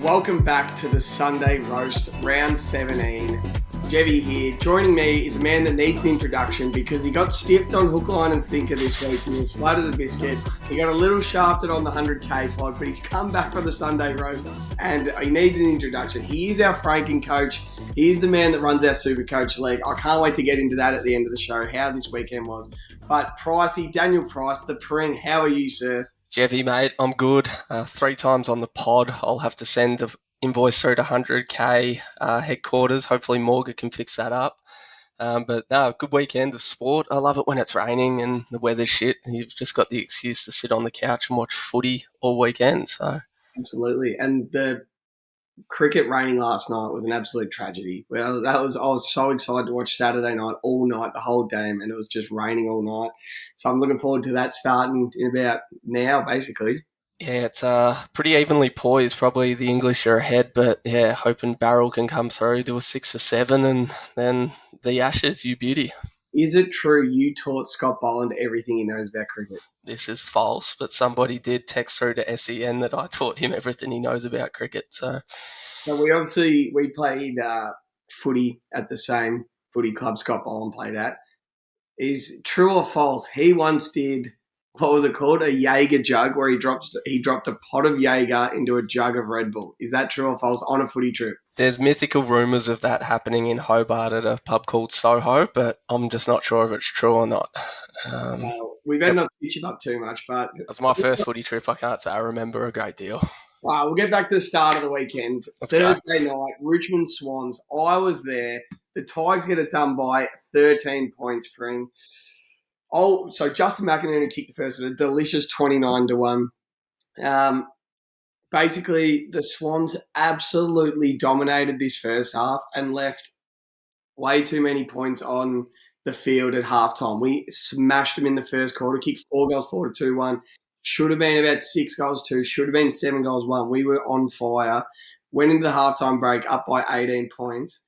Welcome back to the Sunday Roast, round 17. Jevy here. Joining me is a man that needs an introduction because he got stiffed on hook, line and sinker this week. He was flat as a biscuit. He got a little shafted on the 100k pod, but he's come back for the Sunday Roast and he needs an introduction. He is our Frankencoach. He is the man that runs our Supercoach League. I can't wait to get into that at the end of the show, how this weekend was. But Pricey, Daniel Price, the Pring, how are you, sir? Jevy, mate, I'm good. 3 times on the pod. I'll have to send an invoice through to 100k headquarters. Hopefully Morgan can fix that up. But no, good weekend of sport. I love it when it's raining and the weather's shit. You've just got the excuse to sit on the couch and watch footy all weekend. So Absolutely. And the cricket raining last night was an absolute tragedy. Well, I was so excited to watch Saturday night all night, the whole game, and it was just raining all night. So I'm looking forward to that starting in about now, basically. yeah, it's pretty evenly poised. Probably the English are ahead, but yeah, hoping Barrel can come through, do a 6 for 7, and then the Ashes, you beauty. Is it true you taught Scott Boland everything he knows about cricket? This is false, but somebody did text through to SEN that I taught him everything he knows about cricket. So We played footy at the same footy club Scott Boland played at. Is true or false? He once did, what was it called? A Jaeger jug where he dropped a pot of Jaeger into a jug of Red Bull. Is that true or false on a footy trip? There's mythical rumours of that happening in Hobart at a pub called Soho, but I'm just not sure if it's true or not. We better not stitch him up too much, but That's my first footy trip. I can't say I remember a great deal. We'll get back to the start of the weekend. Thursday night, Richmond Swans. I was there. The Tigers get it done by 13 points, Pring. Oh, so Justin McInerney kicked the first one, a delicious 29-1. Basically, the Swans absolutely dominated this first half and left way too many points on the field at halftime. We smashed them in the first quarter, kicked 4 goals, 4-2-1. Should have been about 6 goals, 2. Should have been 7 goals, 1. We were on fire. Went into the halftime break up by 18 points.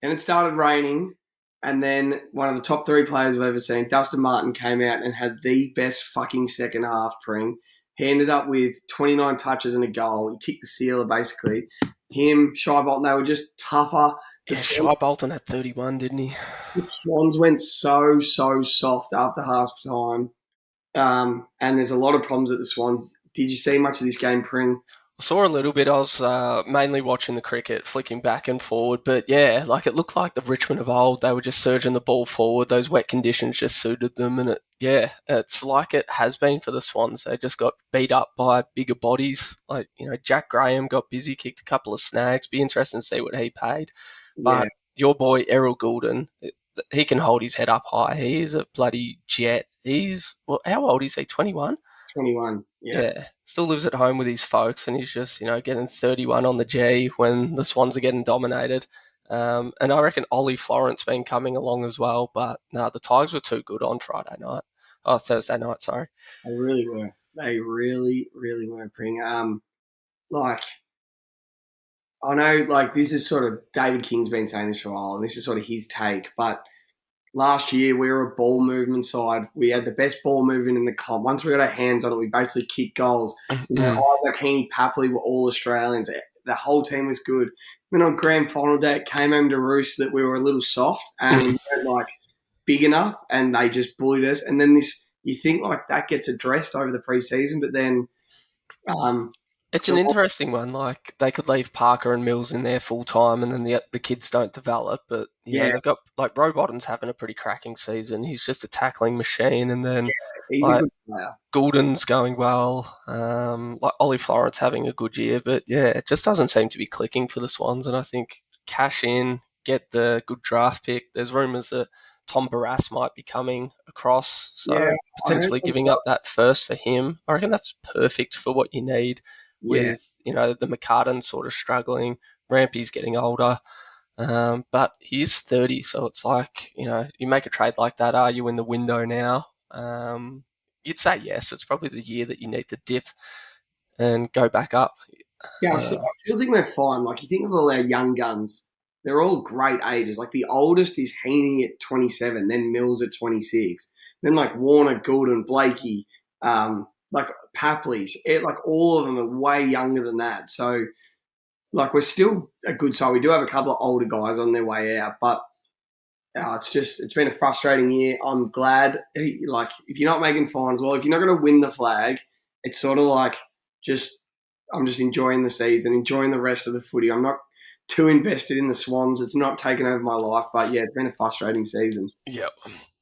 And it started raining. And then one of the top 3 players I've ever seen, Dustin Martin, came out and had the best fucking second half, Pring. He ended up with 29 touches and a goal. He kicked the sealer, basically. Him, Shai Bolton, they were just tougher. Yeah, Shai Bolton had 31, didn't he? The Swans went so soft after half time. And there's a lot of problems at the Swans. Did you see much of this game, Pring? I saw a little bit. I was mainly watching the cricket, flicking back and forward. But yeah, like it looked like the Richmond of old. They were just surging the ball forward. Those wet conditions just suited them. And it's like it has been for the Swans. They just got beat up by bigger bodies. Like, Jack Graham got busy, kicked a couple of snags. Be interesting to see what he paid. But your boy, Errol Goulden, he can hold his head up high. He is a bloody jet. How old is he? 21? 21, yeah. Still lives at home with his folks, and he's just, getting 31 on the G when the Swans are getting dominated. And I reckon Ollie Florence been coming along as well, but no, the Tigers were too good on Thursday night, sorry. They really were. They really, really were, Pring. I know, this is sort of, David King's been saying this for a while, and this is sort of his take, but last year, we were a ball movement side. We had the best ball movement in the comp. Once we got our hands on it, we basically kicked goals. Isaac Heaney, Papley were all Australians. The whole team was good. Then on grand final day, it came home to roost that we were a little soft and we weren't, big enough, and they just bullied us. And then you think, that gets addressed over the preseason, but then it's an interesting one. Like, they could leave Parker and Mills in there full time, and then the kids don't develop. But they've got Rowbottom's having a pretty cracking season. He's just a tackling machine, and then he's a good player. Goulden's going well. Ollie Florence having a good year, but it just doesn't seem to be clicking for the Swans. And I think cash in, get the good draft pick. There's rumours that Tom Barrass might be coming across, so potentially giving up that first for him. I reckon that's perfect for what you need. With, the McCartan sort of struggling. Rampy's getting older. But he is 30, so it's like, you make a trade like that, are you in the window now? You'd say yes. It's probably the year that you need to dip and go back up. Yeah, I still think we're fine. You think of all our young guns, they're all great ages. The oldest is Heaney at 27, then Mills at 26. Then Warner, Goulden, Blakey, Papley's, all of them are way younger than that. So like we're still a good side. We do have a couple of older guys on their way out, but it's been a frustrating year. I'm glad, like, if you're not making finals, well, if you're not going to win the flag, it's sort of like I'm just enjoying the season, enjoying the rest of the footy. I'm not too invested in the Swans. It's not taken over my life, but yeah, it's been a frustrating season. Yep.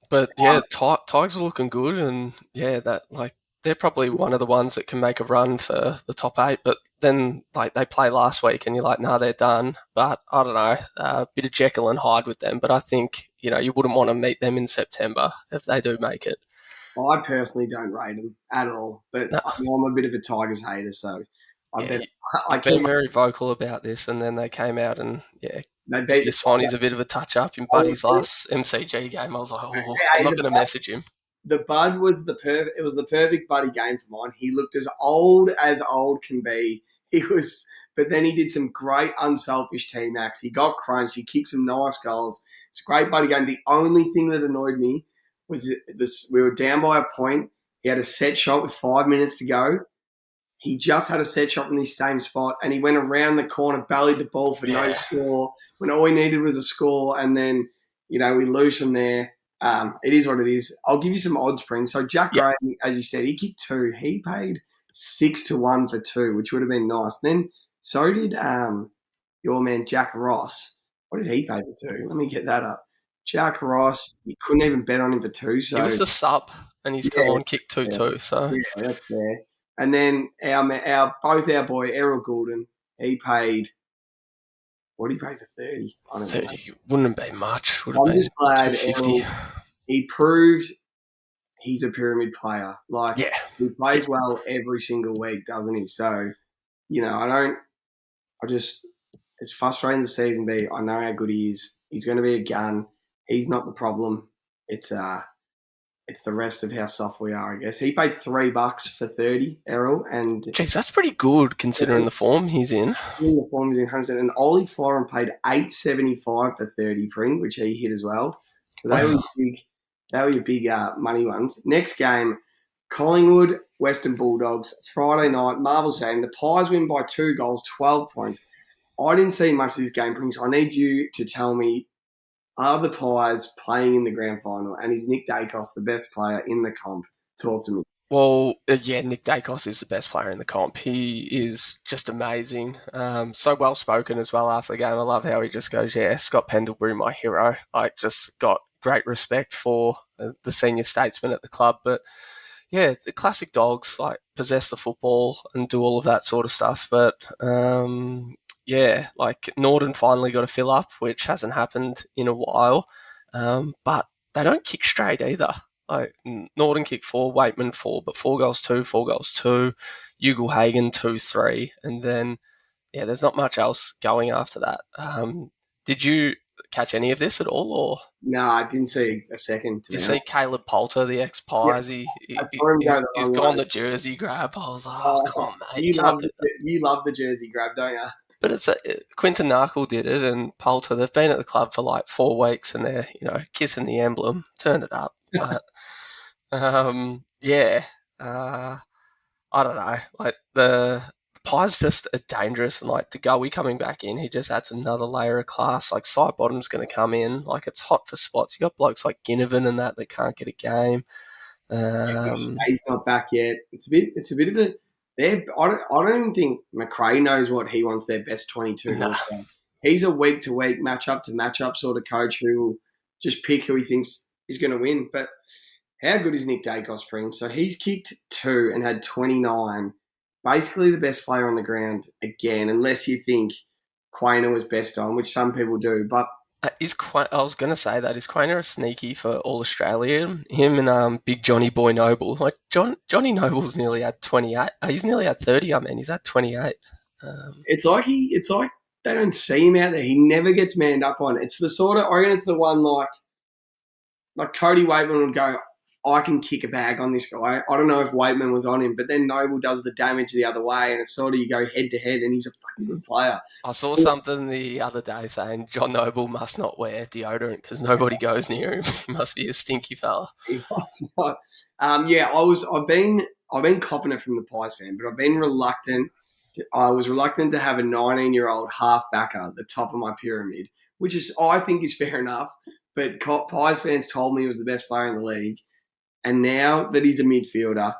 But yeah, Tigers are looking good, and yeah, that like they're probably one of the ones that can make a run for the top 8. But then like they play last week, and you're like, nah, they're done. But I don't know, a bit of Jekyll and Hyde with them. But I think you wouldn't want to meet them in September if they do make it. Well, I personally don't rate them at all, but No. I'm a bit of a Tigers hater, so You've been very vocal about this, and then they came out and they give beat your Swannies a bit of a touch up in Buddy's last MCG game. I was like, I'm not going to message him. The Bud was it was the perfect Buddy game for mine. He looked as old can be. But then he did some great unselfish team acts. He got crunched. He kicked some nice goals. It's a great Buddy game. The only thing that annoyed me was this: we were down by a point. He had a set shot with 5 minutes to go. He just had a set shot from this same spot, and he went around the corner, bellied the ball for no score, when all we needed was a score, and then, we lose from there. It is what it is. I'll give you some odds, Spring. So Jack Gray, as you said, he kicked 2. He paid 6-1 for 2, which would have been nice. Then so did your man Jack Ross. What did he pay for 2? Let me get that up. Jack Ross, you couldn't even bet on him for 2. So he was the sub, and he's come on kicked 2 too. So yeah, that's fair. And then both our boy Errol Goulden, he paid. What did he pay for 30? I don't 30 know. Wouldn't have been much. Would I'm have been just glad 250. He proved he's a pyramid player. Like, Yeah, he plays well every single week, doesn't he? So, it's frustrating to see season be. I know how good he is. He's going to be a gun. He's not the problem. It's the rest of how soft we are, I guess. He paid $3 for 30, Errol, and jeez, that's pretty good considering the form he's in. Considering the form he's in, 100%. And Ollie Florin paid $8.75 for 30 Pring, which he hit as well. So they were your big money ones. Next game, Collingwood, Western Bulldogs, Friday night, Marvel Stadium. The Pies win by 2 goals, 12 points. I didn't see much of this game, Pring, so I need you to tell me, are the Pies playing in the grand final? And is Nick Dacos the best player in the comp? Talk to me. Well, yeah, Nick Dacos is the best player in the comp. He is just amazing. So well spoken as well after the game. I love how he just goes, yeah, Scott Pendlebury, my hero. Like, just got great respect for the senior statesman at the club. But yeah, the classic Dogs, like, possess the football and do all of that sort of stuff. But yeah, like, Norden finally got a fill up, which hasn't happened in a while. But they don't kick straight either. Like, Norden kicked 4, Waitman 4, but 4 goals 2, 4 goals 2, Ugle-Hagan 2-3, and then yeah, there's not much else going after that. Did you catch any of this at all, or? No, I didn't see a second. You see Caleb Poulter, the ex-Pies, he's gone the jersey grab. I was like, come on, mate. You love the jersey grab, don't you? But it's Quinton Narkle did it, and Poulter, they've been at the club for like 4 weeks, and they're kissing the emblem. Turn it up, but yeah, I don't know. Like, the Pies just are dangerous, and like, DeGoey coming back in, he just adds another layer of class. Like, Side Bottom's going to come in. Like, it's hot for spots. You got blokes like Ginnivan and that can't get a game. He's not back yet. It's a bit of a. I don't even think McRae knows what he wants their best 22. No. He's a week-to-week, matchup-to-matchup sort of coach who will just pick who he thinks is going to win. But how good is Nick Dacos, Spring? So he's kicked 2 and had 29. Basically the best player on the ground again, unless you think Quainer was best on, which some people do. But I was going to say that. Is Quainer a sneaky for All Australia? Him and Big Johnny Boy Noble. Like, Johnny Noble's nearly had 28. He's nearly had 30, he's had 28. It's like they don't see him out there. He never gets manned up on. It's the sort of, I reckon it's the one like Cody Waitman would go, I can kick a bag on this guy. I don't know if Waitman was on him, but then Noble does the damage the other way, and it's sort of, you go head to head, and he's a fucking good player. I saw something the other day saying John Noble must not wear deodorant because nobody goes near him. He must be a stinky fella. He must not. Yeah, I've been copping it from the Pies fan, but I've been reluctant I was reluctant to have a 19-year-old half-backer at the top of my pyramid, which is I think is fair enough. But Pies fans told me he was the best player in the league, and now that he's a midfielder,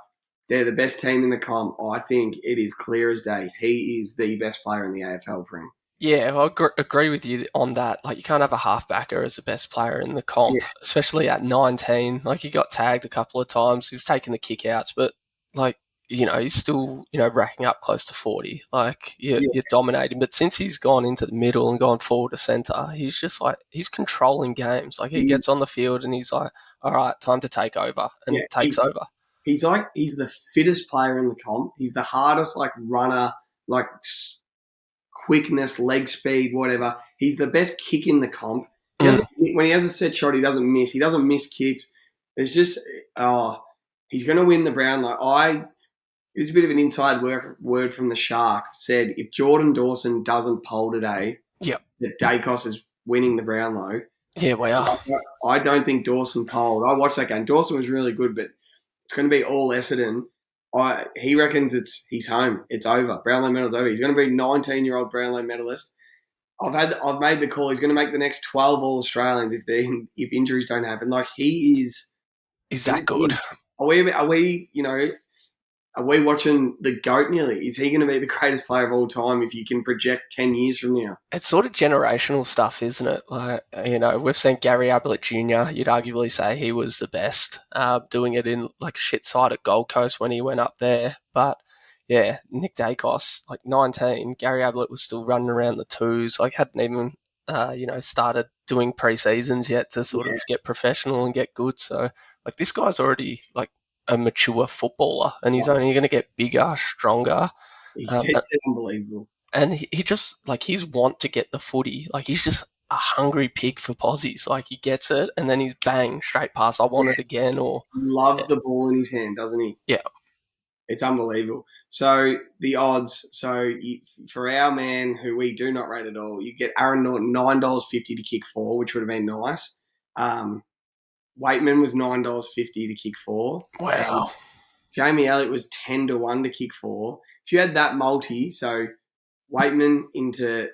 they're the best team in the comp. I think it is clear as day. He is the best player in the AFL, Pring. Yeah, I agree with you on that. Like, you can't have a halfbacker as the best player in the comp, Yeah, especially at 19. Like, he got tagged a couple of times. He was taking the kick outs, but, like, he's still, racking up close to 40. Like, yeah, you're dominating. But since he's gone into the middle and gone forward to centre, he's just like, he's controlling games. Like, he gets he's on the field and he's like, all right, time to take over, yeah, and takes over. he's the fittest player in the comp. He's the hardest runner, like quickness, leg speed, whatever. He's the best kick in the comp. He Mm. doesn't when he has a set shot, he doesn't miss. He doesn't miss kicks. It's just he's going to win the Brownlow. It's a bit of an inside word from the Shark. Said if Jordan Dawson doesn't poll today, Yep. that Dacos is winning the Brownlow. Yeah, we are. I don't think Dawson polled. I watched that game. Dawson was really good, but it's going to be all Essendon. He reckons he's home. It's over. Brownlow medal's over. He's going to be 19-year-old Brownlow medalist. I've made the call. He's going to make the next 12 All Australians if injuries don't happen. Like he is. Is that good? Are we watching the GOAT nearly? Is he going to be the greatest player of all time if you can project 10 years from now? It's sort of generational stuff, isn't it? Like, we've seen Gary Ablett Jr. You'd arguably say he was the best, doing it in like shit side at Gold Coast when he went up there. But yeah, Nick Dacos, like 19, Gary Ablett was still running around the twos, like hadn't even, started doing pre-seasons yet to sort Yeah, of get professional and get good. So like this guy's already like a mature footballer, and he's only going to get bigger, stronger. Um, it's unbelievable. and he just, like, he's want to get the footy. Like, he's just a hungry pig for posies. Like, he gets it, and then he's bang, straight pass. I want Yeah, it again, or... he loves Yeah. the ball in his hand, doesn't he? Yeah. It's unbelievable. So the odds. So for our man, who we do not rate at all, you get Aaron Norton $9.50 to kick four, which would have been nice. Waitman was $9.50 to kick four. And Wow. Jamie Elliott was 10-1 to kick four. If you had that multi, so Waitman into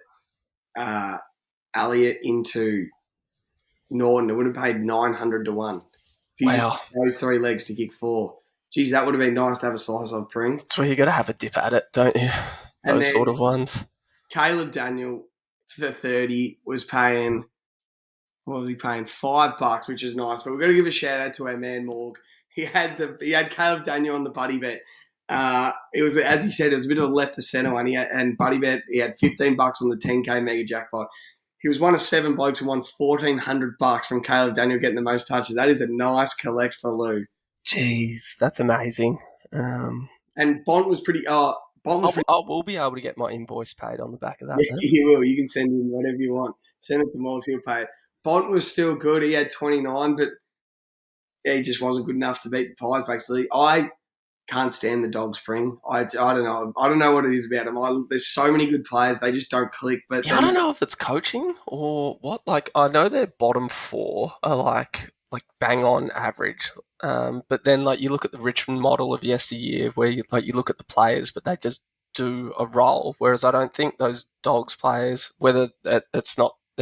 Elliott into Norton, it would have paid 900-1. If you Wow. just those three legs to kick four. Geez, that would have been nice to have a slice of Pring. That's where you got to have a dip at it, don't you? And Those then sort of ones. Caleb Daniel for 30 was paying, what was he paying? $5, which is nice. But we've got to give a shout out to our man Morg. He had Caleb Daniel on the buddy bet. It was, as he said, it was a bit of a left to centre one. And buddy bet, he had $15 on the 10K mega jackpot. He was one of 7 blokes who won $1,400 from Caleb Daniel getting the most touches. That is a nice collect for Lou. Jeez, that's amazing. And Bont was pretty. I will be able to get my invoice paid on the back of that. Yeah, you will. You can send him whatever you want. Send it to Morgs, he'll pay it. Bont was still good. He had 29, but yeah, he just wasn't good enough to beat the Pies, basically. I can't stand the Dog Spring. I don't know. I don't know what it is about them. There's so many good players. They just don't click. But Yeah, I don't know if it's coaching or what. Like, I know their bottom four are like bang on average. But then, like, you look at the Richmond model of yesteryear, where you look at the players, but they just do a role. Whereas I don't think those Dogs players, whether they're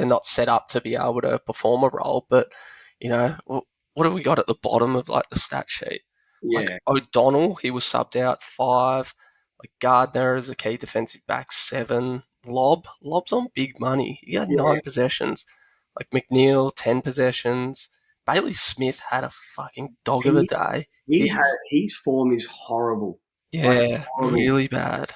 not set up to be able to perform a role, but what have we got at the bottom of like the stat sheet? Like yeah, O'Donnell, he was subbed out 5. Like Gardner as a key defensive back 7. Lob's on big money. He had yeah. 9 possessions. Like McNeil 10 possessions. Bailey Smith had a fucking dog of a day. His form is horrible. Yeah, Horrible. really bad.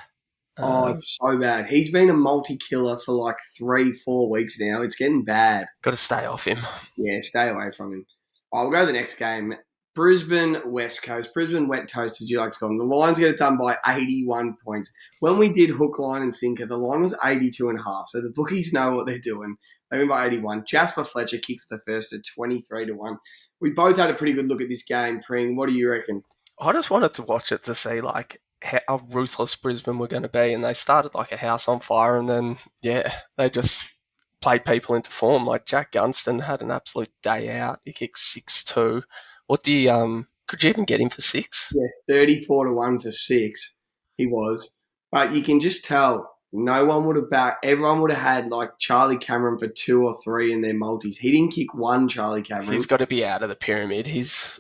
It's so bad. He's been a multi-killer for like 3-4 weeks now. It's getting bad. Got to stay off him. Yeah, stay away from him. I'll go to the next game. Brisbane West Coast. Brisbane Wet Toast, as you like to call them. The Lions get it done by 81 points. When we did hook, line, and sinker, the line was 82.5. So the bookies know what they're doing. They win by 81. Jasper Fletcher kicks the first at 23-1. We both had a pretty good look at this game, Pring. What do you reckon? I just wanted to watch it to see like how ruthless Brisbane were going to be, and they started like a house on fire, and then they just played people into form. Like Jack Gunston had an absolute day out. He kicked 6-2. What do you could you even get him for 6? Yeah, 34-1 for 6. He was. But you can just tell no one would have backed. Everyone would have had like Charlie Cameron for 2 or 3 in their multis. He didn't kick one. Charlie He's Cameron. got to be out of the pyramid. He's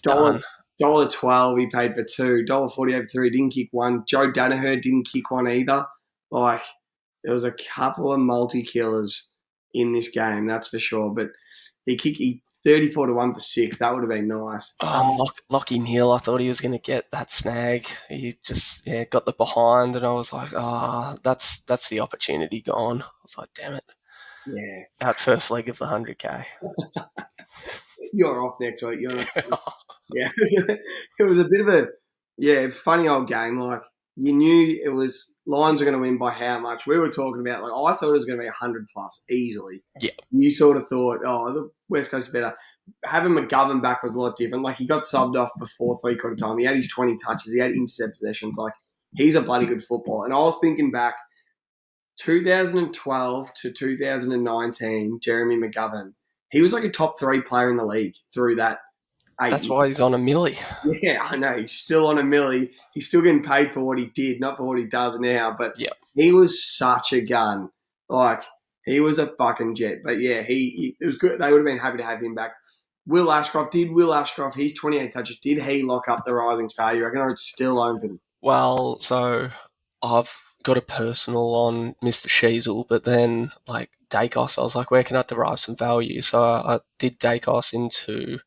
Dollar done. $1.12 he paid for 2. $1.48 for 3. Didn't kick one. Joe Danaher didn't kick one either. Like there was a couple of multi killers in this game, that's for sure. But he 34-1 for 6. That would have been nice. Lockie Neal, I thought he was going to get that snag. He just got the behind, and I was like, that's the opportunity gone. I was like, damn it. Yeah. That first leg of the 100K. You're off next week. You're not. Yeah. It was a bit of a funny old game. Like you knew it was Lions were going to win by how much. We were talking about like I thought it was going to be 100 plus easily. Yeah. You sort of thought, the West Coast is better. Having McGovern back was a lot different. Like he got subbed off before 3/4 time. He had his 20 touches. He had intercept possessions. Like he's a bloody good footballer. And I was thinking back 2012 to 2019, Jeremy McGovern. He was like a top 3 player in the league through that. That's why he's on a milli. Yeah, I know. He's still on a milli. He's still getting paid for what he did, not for what he does now. But he was such a gun. Like, he was a fucking jet. But yeah, it was good. They would have been happy to have him back. Will Ashcroft, he's 28 touches. Did he lock up the rising star? You reckon, or it's still open? Well, so I've got a personal on Mr. Sheasel, but then like Dacos, I was like, where can I derive some value? So I did Dacos into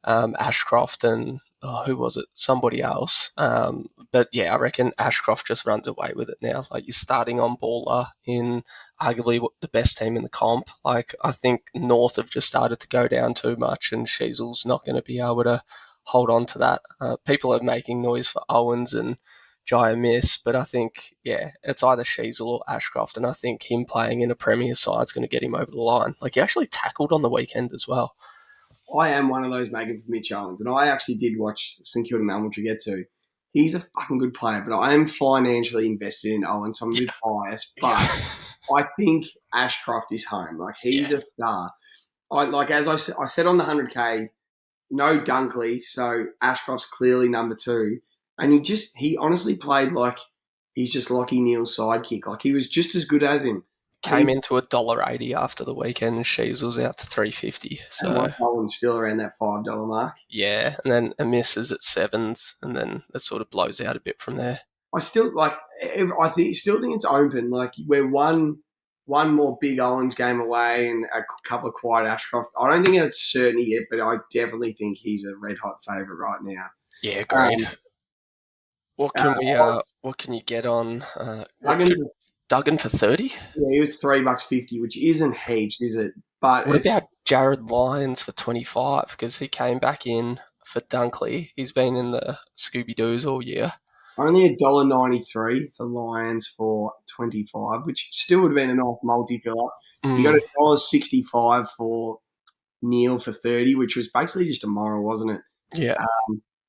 Ashcroft and who was it? Somebody else. But yeah, I reckon Ashcroft just runs away with it now. Like you're starting on baller in arguably the best team in the comp. Like I think North have just started to go down too much, and Sheasel's not going to be able to hold on to that. People are making noise for Owens and Jaya Miss, but I think it's either Sheasel or Ashcroft, and I think him playing in a Premier side is going to get him over the line. Like he actually tackled on the weekend as well. I am one of those making for Mitch Owens, and I actually did watch St Kilda Melbourne, which we get to. He's a fucking good player, but I am financially invested in Owens, so I'm a bit biased. But I think Ashcroft is home. Like he's a star. As I said on the 100K, no Dunkley, so Ashcroft's clearly number 2, and he honestly played like he's just Lockie Neal's sidekick. Like he was just as good as him. Came into $1.80 after the weekend, and Sheasel's out to $3.50. So Owens still around that $5 mark. Yeah, and then a miss is at 7s, and then it sort of blows out a bit from there. I still think it's open. Like we're one more big Owens game away and a couple of quiet Ashcroft. I don't think it's certain yet, but I definitely think he's a red hot favourite right now. Yeah, great. What can you get on Duggan for 30? Yeah, he was $3.50, which isn't heaps, is it? But what about Jared Lyons for 25? Because he came back in for Dunkley. He's been in the Scooby Doos all year. Only $1.93 for Lions for 25, which still would have been an off multi-filler. You got $1.65 for Neal for 30, which was basically just a moral, wasn't it? Yeah.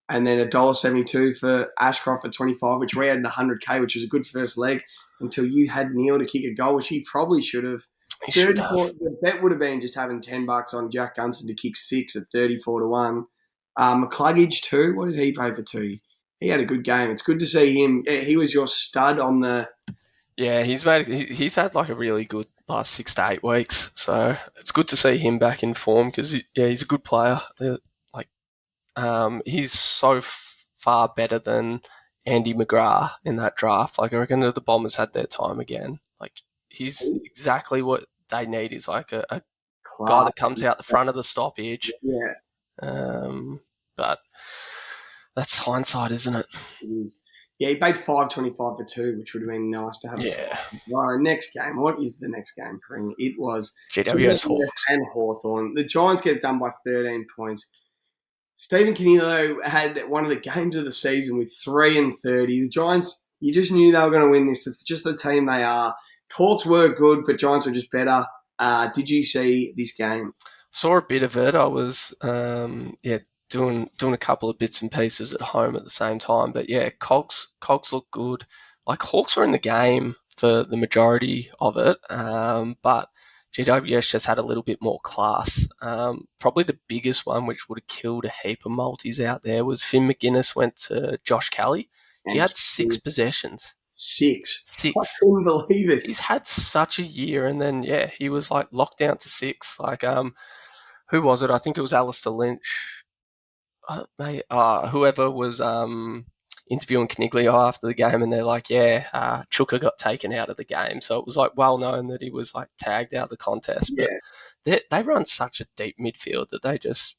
And then $1.72 for Ashcroft for 25, which we had in the 100K, which was a good first leg until you had Neal to kick a goal, which he probably should have. The bet would have been just having $10 on Jack Gunson to kick 6 at 34-1. McCluggage too. What did he pay for 2? He had a good game. It's good to see him. He was your stud on the. Yeah, he's had like a really good last 6 to 8 weeks. So it's good to see him back in form because he's a good player. He's so far better than Andy McGrath in that draft. Like I reckon that the Bombers had their time again. Like he's exactly what they need. Is like a guy that comes out the front of the stoppage. Yeah. But that's hindsight, isn't it? It is. Yeah, he paid $5.25 for 2, which would have been nice to have. Right, next game. What is the next game, Pring? It was GWS Hawks and Hawthorn. The Giants get done by 13 points. Stephen Canelo had one of the games of the season with 3-30. The Giants, you just knew they were going to win this. It's just the team they are. Hawks were good, but Giants were just better. Did you see this game? Saw a bit of it. I was, doing a couple of bits and pieces at home at the same time. But yeah, Cogs look good. Like Hawks were in the game for the majority of it, but GWS just had a little bit more class. Probably the biggest one, which would have killed a heap of multis out there, was Finn McGuinness went to Josh Kelly. He had 6 possessions. 6. I Six. couldn't believe it. He's had such a year, and then he was like locked down to 6. Like who was it? I think it was Alistair Lynch. Whoever was interviewing Caniglio after the game, and they're like, Chuka got taken out of the game, so it was like well known that he was like tagged out of the contest. But Yeah. they run such a deep midfield that they just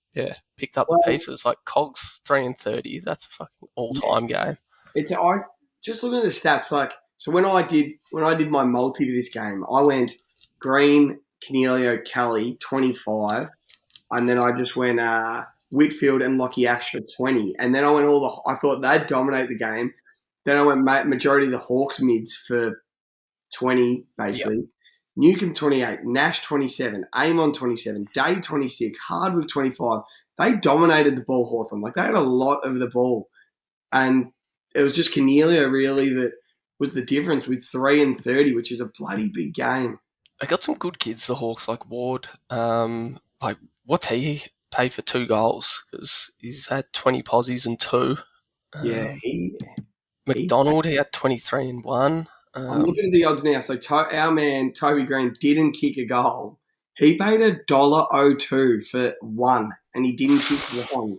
picked up the Well, pieces. Like Cogs 3 and 30, that's a fucking all time game. I just looking at the stats. Like, so when I did my multi to this game, I went Green, Canelio, Kelly 25, and then I just went Whitfield and Lockie Ash for 20, and then I went I thought they'd dominate the game. Then I went majority of the Hawks mids for 20 basically. Yep. Newcomb 28, Nash 27, Amon 27, Day 26, Hardwick 25. They dominated the ball, Hawthorn. Like, they had a lot of the ball. And it was just Canelio really that was the difference with 3 and 30, which is a bloody big game. They got some good kids, the Hawks, like Ward. Like, what's he pay for 2 goals? Because he's had 20 posies and 2. McDonald, he had 23 and 1. I'm looking at the odds now. So our man Toby Green didn't kick a goal. He paid $1.02 for 1, and he didn't kick 1.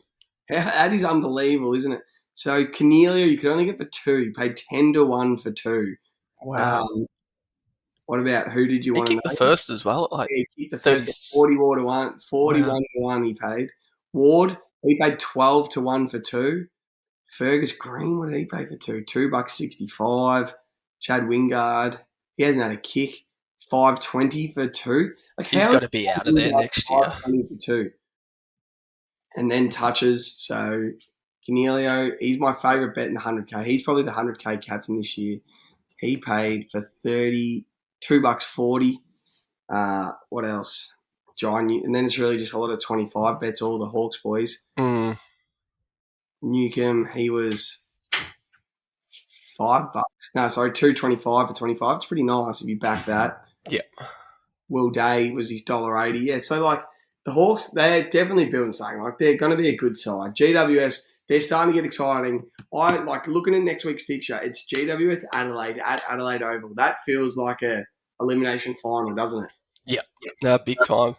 That is unbelievable, isn't it? So Canelio, you could only get for 2. You paid 10 to 1 for 2. Wow. What about who did you want to know? He kicked the first as well. Like he kicked the first 41 to 1. 41 to 1 he paid. Ward, he paid 12 to 1 for 2. Fergus Green, what did he pay for 2? $2.65. Chad Wingard, he hasn't had a kick. $5.20 for 2. Like, he's got to be out of there next year. $5.20 for 2. And then touches. So Canelio, he's my favourite bet in the 100K. He's probably the 100K captain this year. He paid for $32.40. What else? John, and then it's really just a lot of 25 bets, all the Hawks boys. Newcomb, he was $5. No, sorry, $2.25 for 25. It's pretty nice if you back that. Yeah. Will Day was his $1.80. Yeah, so like the Hawks, they're definitely building something. Like, they're going to be a good side. GWS, they're starting to get exciting. I like looking at next week's fixture. It's GWS Adelaide at Adelaide Oval. That feels like a elimination final, doesn't it? Yeah, no, big time.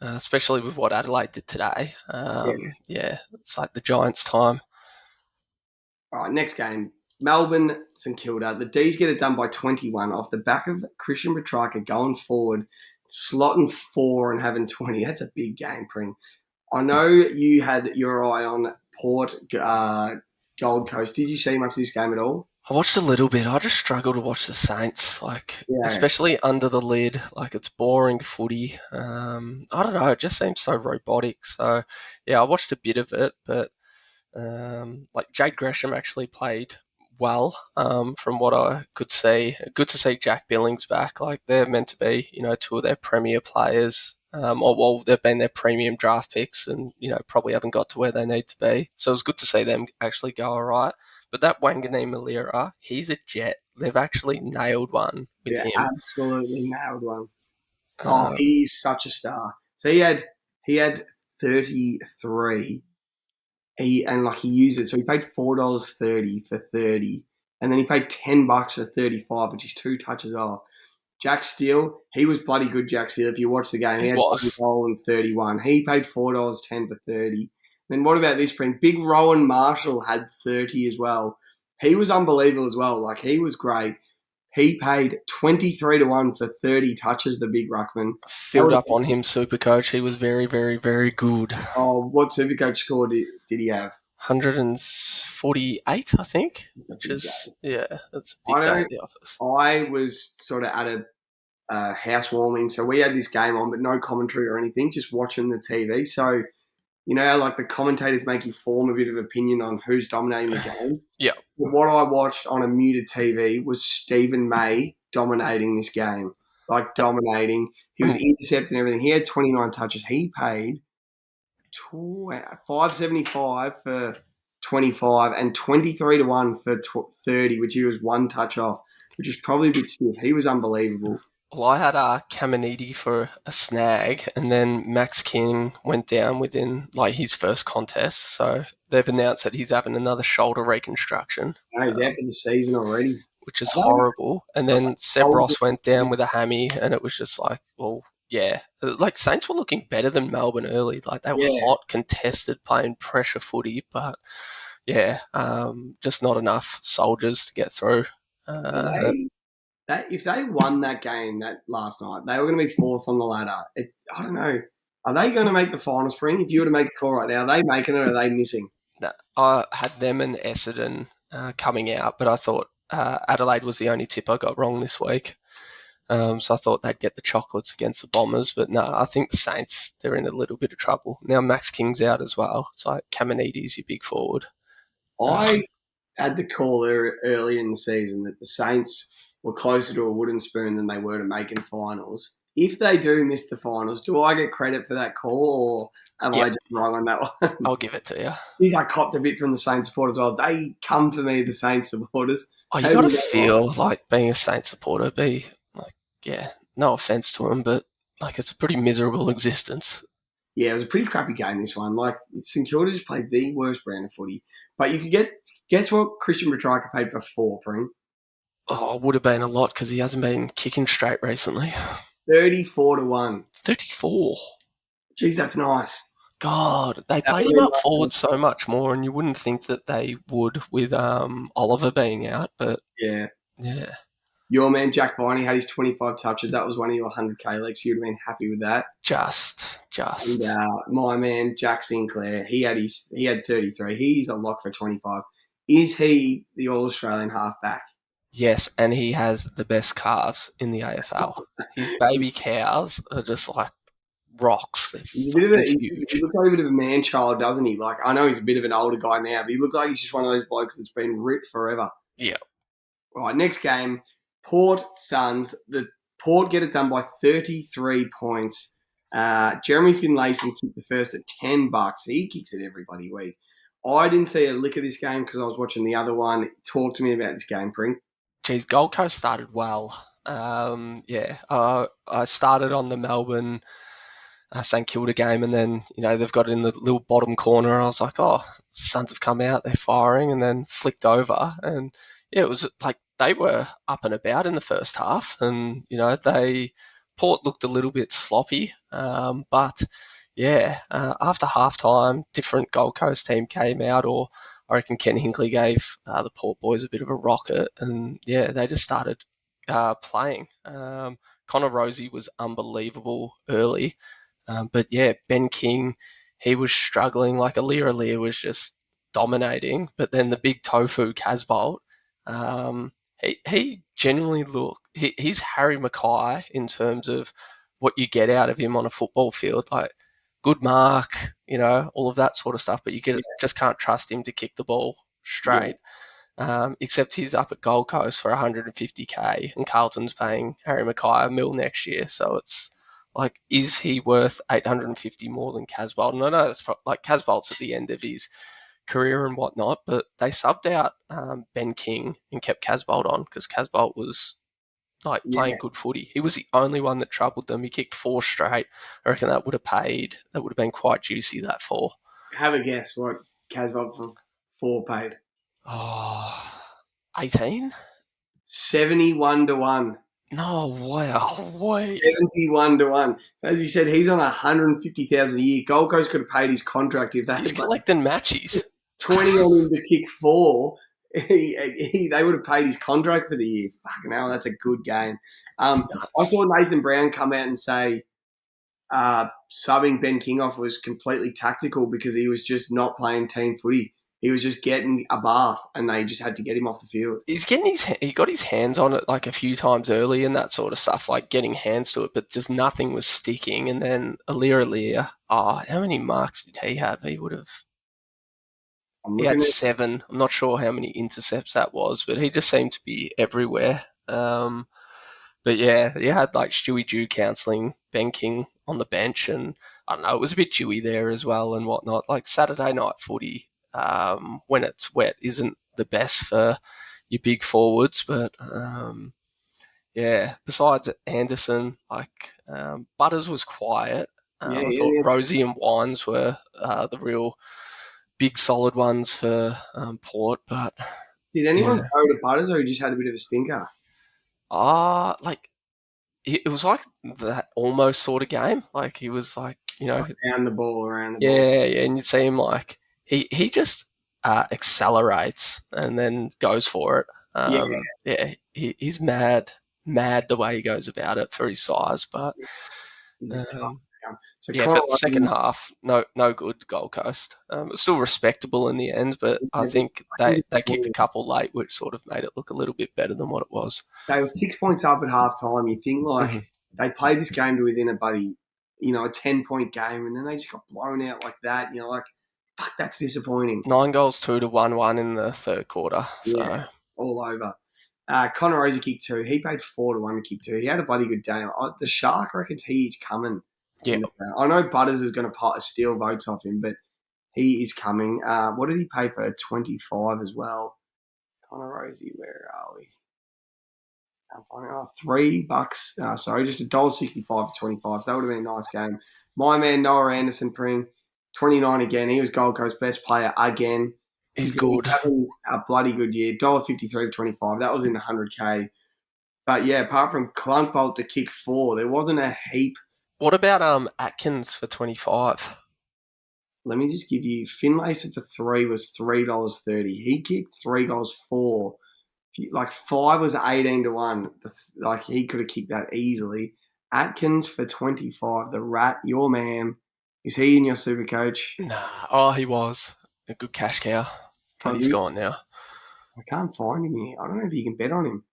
Especially with what Adelaide did today. It's like the Giants' time. All right, next game. Melbourne, St Kilda. The D's get it done by 21 off the back of Christian Petrarca going forward, slotting 4 and having 20. That's a big game, Pring. I know you had your eye on Port Gold Coast. Did you see much of this game at all? I watched a little bit. I just struggle to watch the Saints, especially under the lid. Like, it's boring footy. I don't know. It just seems so robotic. So, I watched a bit of it, but Jade Gresham actually played well from what I could see. Good to see Jack Billings back. Like, they're meant to be, 2 of their premier players. They've been their premium draft picks and, probably haven't got to where they need to be. So it was good to see them actually go all right. But that Wangani Malira, he's a jet. They've actually nailed one with him. Absolutely nailed one. He's such a star. So he had 33. He used it. So he paid $4.30 for 30. And then he paid $10 for 35, which is 2 touches off. Jack Steele, he was bloody good, Jack Steele. If you watch the game, he had a goal and 31. He paid $4.10 for 30. Then what about this, Brent? Big Rowan Marshall had 30 as well. He was unbelievable as well. Like, he was great. He paid 23 to 1 for 30 touches, the big ruckman. Filled up on him, Supercoach. He was very, very, very good. Oh, what Supercoach score did he have? 148, I think. That's a big day at the office. I was sort of at a housewarming, so we had this game on, but no commentary or anything, just watching the TV. So, how the commentators make you form a bit of opinion on who's dominating the game. Yeah. But what I watched on a muted TV was Stephen May dominating this game. Like, dominating. He was intercepting everything. He had 29 touches. He paid $5.75 for 25 and 23 to 1 for 30, which he was 1 touch off, which is probably a bit stiff. He was unbelievable. Well, I had Caminiti for a snag, and then Max King went down within his first contest. So they've announced that he's having another shoulder reconstruction. No, he's out for the season already. which is Are they? horrible. And then Seb Oh, Ross went down with a hammy, and it was just like, well, yeah. Like, Saints were looking better than Melbourne early. Like, they were yeah. hot, contested, playing pressure footy, but yeah, just not enough soldiers to get through. Are Uh, they? That if they won that game that last night, they were going to be fourth on the ladder. I don't know. Are they going to make the final, Spring? If you were to make a call right now, are they making it or are they missing? I had them and Essendon coming out, but I thought Adelaide was the only tip I got wrong this week. So I thought they'd get the chocolates against the Bombers, but no, I think the Saints, they're in a little bit of trouble. Now Max King's out as well. It's like Kamanides, your big forward. I had the call early in the season that the Saints were closer to a wooden spoon than they were to making finals. If they do miss the finals, do I get credit for that call or am I Yep, just wrong on that one? I'll give it to you. Geez, I copped a bit from the Saints supporters as well. They come for me, the Saints supporters. Oh, you How do got to you go wrong? feel like being a Saints supporter, be like, yeah, no offense to them, but like it's a pretty miserable existence. Yeah, it was a pretty crappy game, this one. Like, St Kilda just played the worst brand of footy. But you could guess what Christian Petrarca paid for 4, Pring? Oh, it would have been a lot because he hasn't been kicking straight recently. 34 to 1. 34. Jeez, that's nice. God, they That played would him have up forward so much more, and you wouldn't think that they would with Oliver being out, but yeah. yeah, Your man Jack Viney had his 25 touches. That was one of your 100k leagues. You'd have been happy with that. just. And my man Jack Sinclair, he had 33. He's a lock for 25. Is he the All Australian halfback? Yes, and he has the best calves in the AFL. His baby cows are just like rocks. They're He's a bit of a, fucking he huge. looks like a bit of a man child, doesn't he? Like, I know he's a bit of an older guy now, but he looks like he's just one of those blokes that's been ripped forever. Yeah. All right, next game, Port Suns. The Port get it done by 33 points. Jeremy Finlayson kicked the first at $10. He kicks it every bloody week. I didn't see a lick of this game because I was watching the other one. Talk to me about this game, Pring. Geez, Gold Coast started well. I started on the Melbourne St Kilda game, and then they've got it in the little bottom corner. And I was like, oh, Suns have come out, they're firing, and then flicked over, and yeah, it was like they were up and about in the first half, and they Port looked a little bit sloppy, but yeah, after halftime, different Gold Coast team came out, or I reckon Ken Hinkley gave the Port boys a bit of a rocket, and yeah, they just started playing. Connor Rosie was unbelievable early. But yeah, Ben King, he was struggling. Like Alir was just dominating. But then the big tofu Casbolt, he genuinely he's Harry Mackay in terms of what you get out of him on a football field. Like good mark, all of that sort of stuff. But just can't trust him to kick the ball Yeah, straight. Except he's up at Gold Coast for 150k, and Carlton's paying Harry Mackay a mil next year. So it's like, is he worth 850 more than Casbolt? And I know it's like Casbolt's at the end of his career and whatnot, but they subbed out Ben King and kept Casbolt on because Casbolt was like yeah. playing good footy. He was the only one that troubled them. He kicked 4 straight. I reckon that would have paid. That would have been quite juicy, that 4. Have a guess what Casbolt for 4 paid. Oh, 18? 71 to 1. No way. 71 to 1. As you said, he's on 150,000 a year. Gold Coast could have paid his contract if they He's had collecting matches. 20 on him to kick 4. They would have paid his contract for the year. Fucking hell, that's a good game. I saw Nathan Brown come out and say subbing Ben King off was completely tactical because he was just not playing team footy. He was just getting a bath, and they just had to get him off the field. He got his hands on it like a few times early and that sort of stuff, like getting hands to it, but just nothing was sticking. And then Alir, how many marks did he have? I'm He had looking at 7. I'm not sure how many intercepts that was, but he just seemed to be everywhere. But yeah, you had like Stewie Dew counselling Ben King on the bench, and I don't know, it was a bit dewy there as well and whatnot. Like Saturday night footy, when it's wet, isn't the best for your big forwards, but yeah. Besides Anderson, like Butters was quiet. I thought yeah. Rosie and Wines were the real big solid ones for Port, but Did anyone Yeah. go to Butters, or he just had a bit of a stinker? Like it was like that almost sort of game. Like he was like, Like around the ball, around the ball. yeah, and you see him like he just accelerates and then goes for it. Yeah, Yeah, he's mad the way he goes about it for his size. But he's tough. um, So yeah, Connor but second half, no good Gold Coast. It's still respectable in the end, but I think I think it's they kicked a disappointing. couple late, which sort of made it look a little bit better than what it was. They were 6 points up at half time. You think like Mhm. they played this game to within a 10-point game, and then they just got blown out like that. And you're like, fuck, that's disappointing. 9 goals, 2-1 in the third quarter. Yeah, So all over. Connor Rosie kicked 2. He paid 4-1 to kick 2. He had a bloody good day. The Shark reckons he's coming. yeah, I know Butters is going to steal votes off him, but he is coming. What did he pay for 25 as well? Connor Rosie, where are we? I'm finding $3. Sorry, just $1.65 for 25. So that would have been a nice game. My man Noah Anderson Pring, 29 again. He was Gold Coast best player again. he's He's good. having a bloody good year. $1.53 for 25. That was in the 100K. But yeah, apart from Clunkbolt to kick 4, there wasn't a heap. What about Atkins for 25? Let me just give you Finlayson for 3 was $3.30. He kicked 3 goals 4. Like 5 was 18-1. Like he could have kicked that easily. Atkins for 25. The Rat, your man. Is he in your super coach? Nah. Oh, he was a good cash cow, but he's gone now. I can't find him here. I don't know if you can bet on him.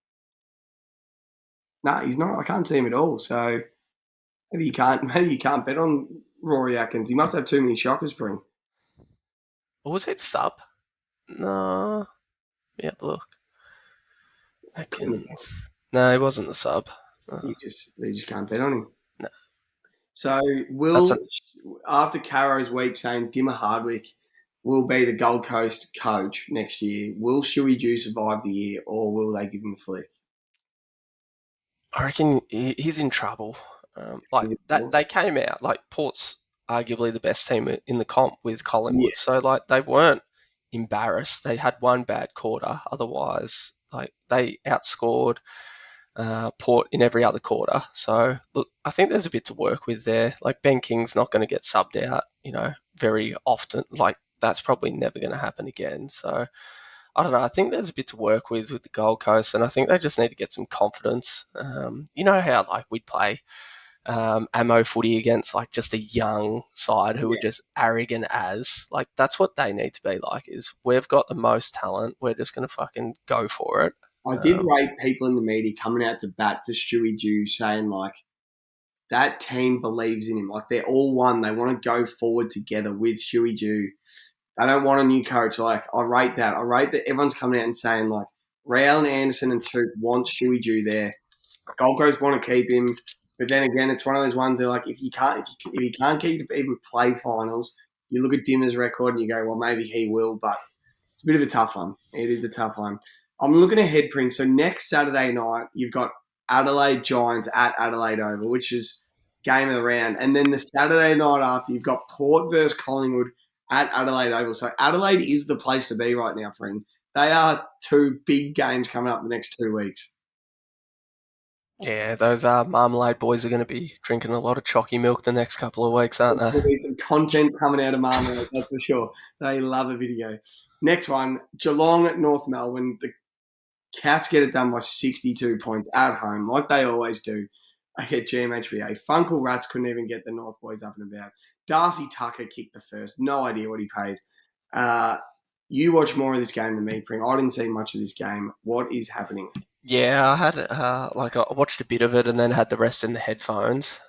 No, he's not. I can't see him at all. So maybe you can't. Maybe you can't bet on Rory Atkins. He must have too many shockers, Spring. Or was it sub? No. Yeah, look. Atkins. No, he wasn't the sub. They just can't bet on him. No. So That's will after Caro's week saying Dimmer Hardwick will be the Gold Coast coach next year, will Shuey Jew survive the year, or will they give him a flick? I reckon he's in trouble. Like Is it that, cool? they came out like Port's arguably the best team in the comp with Yeah, Collingwood, so like they weren't embarrassed. They had one bad quarter, otherwise like they outscored Port in every other quarter. So look, I think there's a bit to work with there. Like Ben King's not going to get subbed out, very often. Like that's probably never going to happen again. So I don't know. I think there's a bit to work with the Gold Coast, and I think they just need to get some confidence. You know how like we'd play ammo footy against like just a young side who yeah. were just arrogant as like that's what they need to be like. Is we've got the most talent, we're just going to fucking go for it. I did rate people in the media coming out to bat for Stewie Jew, saying like that team believes in him. Like they're all one. They want to go forward together with Stewie Jew. They don't want a new coach. Like I rate that. I rate that everyone's coming out and saying like Rail and Anderson and Toot want Stewie Jew there. Gold Coast want to keep him, but then again, it's one of those ones. They're like, if you can't keep even play finals, you look at Dimmer's record and you go, well, maybe he will. But it's a bit of a tough one. It is a tough one. I'm looking ahead, Pring. So next Saturday night, you've got Adelaide Giants at Adelaide Oval, which is game of the round, and then the Saturday night after, you've got Port versus Collingwood at Adelaide Oval. So Adelaide is the place to be right now, Pring. They are 2 big games coming up the next 2 weeks. Yeah, those Marmalade boys are going to be drinking a lot of chalky milk the next couple of weeks, aren't There's they? going to be some content coming out of Marmalade, that's for sure. They love a video. Next one, Geelong at North Melbourne. The Cats get it done by 62 points at home, like they always do. I get GMHBA. Funkle Rats couldn't even get the North boys up and about. Darcy Tucker kicked the first. No idea what he paid. You watch more of this game than me, Pring. I didn't see much of this game. What is happening? Yeah, I had I watched a bit of it and then had the rest in the headphones.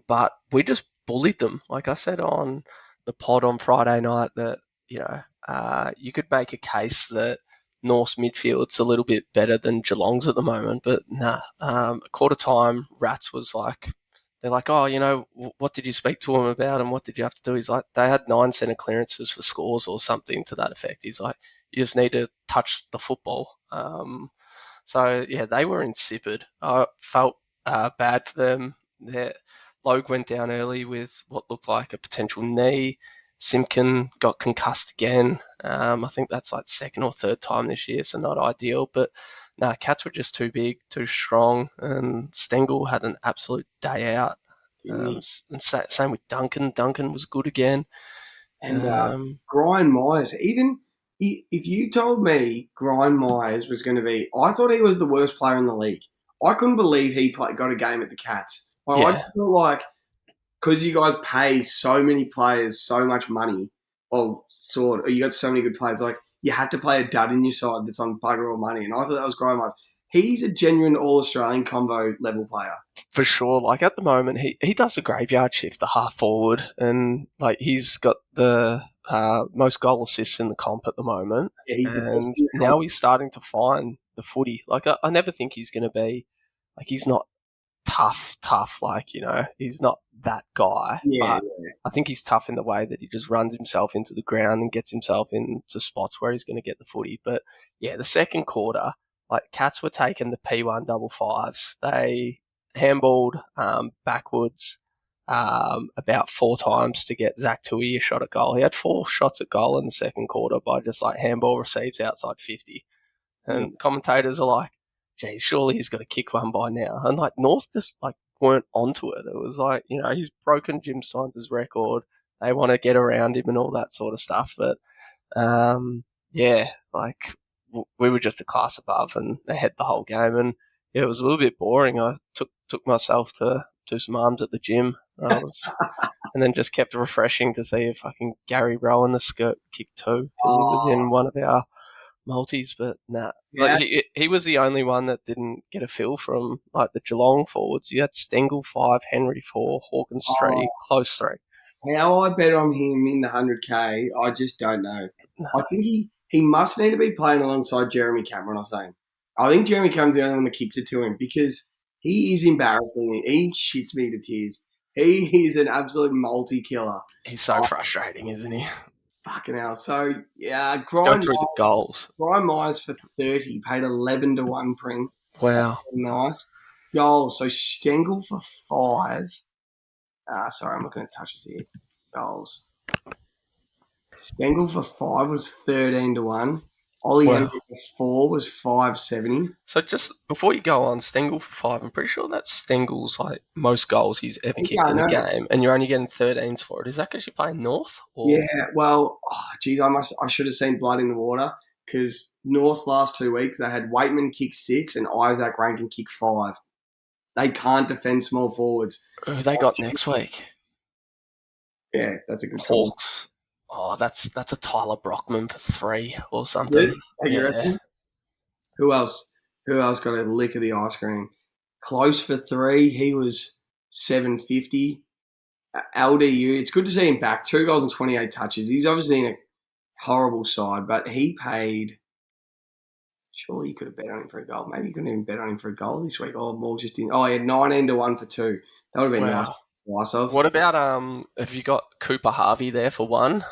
But we just bullied them. Like I said on the pod on Friday night, that you could make a case that North's midfield's a little bit better than Geelong's at the moment, but nah. Quarter time, Rats was like, they're like, oh, what did you speak to him about and what did you have to do? He's like, they had 9 centre clearances for scores or something to that effect. He's like, you just need to touch the football. So yeah, they were insipid. I felt bad for them. Logue went down early with what looked like a potential knee. Simpkin got concussed again. I think that's like second or third time this year, so not ideal. But nah, Cats were just too big, too strong, and Stengel had an absolute day out. Didn't he? And same with Duncan. Duncan was good again. And Brian Myers, if you told me Brian Myers was going to be, I thought he was the worst player in the league. I couldn't believe he got a game at the Cats. Well, I Yeah, just feel like because you guys pay so many players so much money, you got so many good players, like you had to play a dud in your side that's on bugger all money. And I thought that was Brian Myers. He's a genuine All-Australian combo level player. for sure. Like at the moment, he does the graveyard shift, the half forward, and like he's got the most goal assists in the comp at the moment. Yeah, he's the best And in the now he's starting to find the footy. Like I never think he's going to be like he's not tough. Like, he's not that guy. Yeah, But I think he's tough in the way that he just runs himself into the ground and gets himself into spots where he's going to get the footy. But yeah, the second quarter, like Cats were taking the P1 double fives. They handballed backwards about 4 times to get Zach Tui a shot at goal. He had 4 shots at goal in the second quarter by just like handball receives outside 50. yeah. And commentators are like, geez, surely he's got to kick one by now. And like North just like weren't onto it. It was like, he's broken Jim Steins' record. They want to get around him and all that sort of stuff. But yeah, like we were just a class above and ahead the whole game. And yeah, it was a little bit boring. I took myself to do some arms at the gym. And then just kept refreshing to see if fucking Gary Rowan the skirt kicked too, because he was in one of our multis, but nah. Yeah. Like he was the only one that didn't get a fill from like the Geelong forwards. You had Stengel 5, Henry 4, Hawkins 3, Close 3. How I bet on him in the 100K, I just don't know. I think he must need to be playing alongside Jeremy Cameron or something. I think Jeremy Cameron's the only one that kicks it to him because he is embarrassing. He shits me to tears. He is an absolute multi-killer. He's so frustrating, isn't he? Fucking hell. So, yeah, Let's go through the goals. Brian Myers for 30 paid 11 to 1 print. Wow. Nice. Goals. So Stengel for 5. Sorry, I'm not going to touch this here. Goals. Stengel for 5 was 13 to 1. Ollie Henry for 4 was 570. So just before you go on, Stengel for 5, I'm pretty sure that's Stengel's like most goals he's ever kicked in a game, and you're only getting 13s for it. Is that because you're playing North? Or? Yeah, well, I should have seen blood in the water because North's last 2 weeks they had Waitman kick 6 and Isaac Rankin kick 5. They can't defend small forwards. Who have they got next week? Yeah, that's a good Hawks. Oh, that's a Tyler Brockman for 3 or something. Yeah. Who else got a lick of the ice cream? Close for 3. He was 750. LDU, it's good to see him back. 2 goals and 28 touches. He's obviously in a horrible side, but he paid. Surely you could have bet on him for a goal. Maybe you couldn't even bet on him for a goal this week. Oh, Morg just didn't. Oh, he had 19 to 1 for 2. That would have been nice. What about have you got Cooper Harvey there for 1?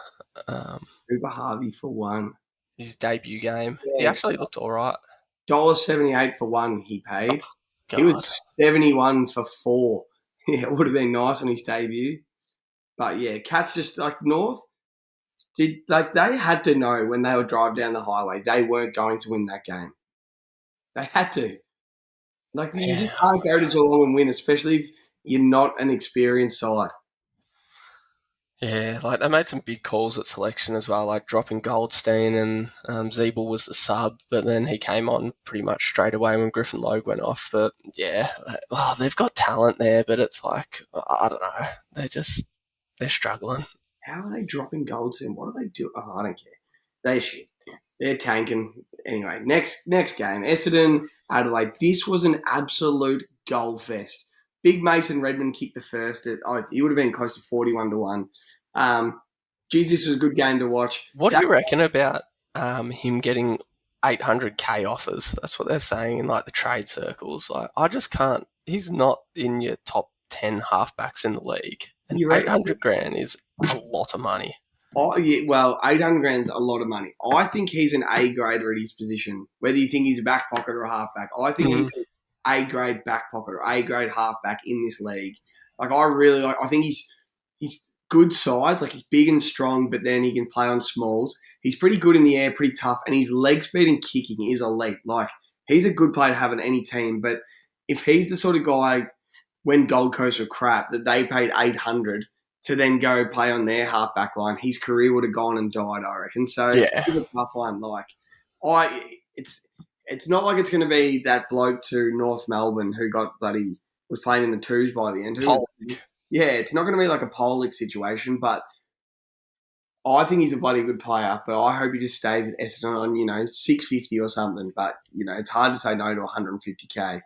Cooper Harvey for 1. His debut game. Yeah. He actually looked all right. $1.78 for 1 he paid. Oh, he was 71 for 4. Yeah, it would have been nice on his debut. But yeah, Cats just like North they had to know when they would drive down the highway they weren't going to win that game. They had to. Like you just can't go to Geelong and win, especially if you're not an experienced side. Yeah, like they made some big calls at selection as well, like dropping Goldstein and Zeeble was the sub, but then he came on pretty much straight away when Griffin Logue went off. But yeah, they've got talent there, but it's like, I don't know, they're struggling. How are they dropping Goldstein? What do they do? Oh, I don't care. They're shit. They're tanking. Anyway, next game, Essendon, Adelaide. This was an absolute goal fest. Big Mason Redmond kicked the first. He would have been close to 41 to 1. This was a good game to watch. What do you reckon about him getting 800k offers? That's what they're saying in like the trade circles. Like, I just can't. He's not in your top 10 halfbacks in the league, and 800 grand is a lot of money. Oh, yeah, well, 800 grand's a lot of money. I think he's an A grader at his position. Whether you think he's a back pocket or a halfback, I think he's an A grade back pocket or A grade halfback in this league. Like I think he's good size. Like, he's big and strong, but then he can play on smalls. He's pretty good in the air, pretty tough, and his leg speed and kicking is elite. Like, he's a good player to have in any team, but if he's the sort of guy when Gold Coast were crap that they paid 800 to then go play on their halfback line, his career would have gone and died, I reckon. So it's Yeah. a tough one. Like, it's not like it's going to be that bloke to North Melbourne who got was playing in the twos by the end. Yeah, it's not going to be like a Polic situation, but I think he's a bloody good player. But I hope he just stays at Essendon on 650 or something. But it's hard to say no to 150k.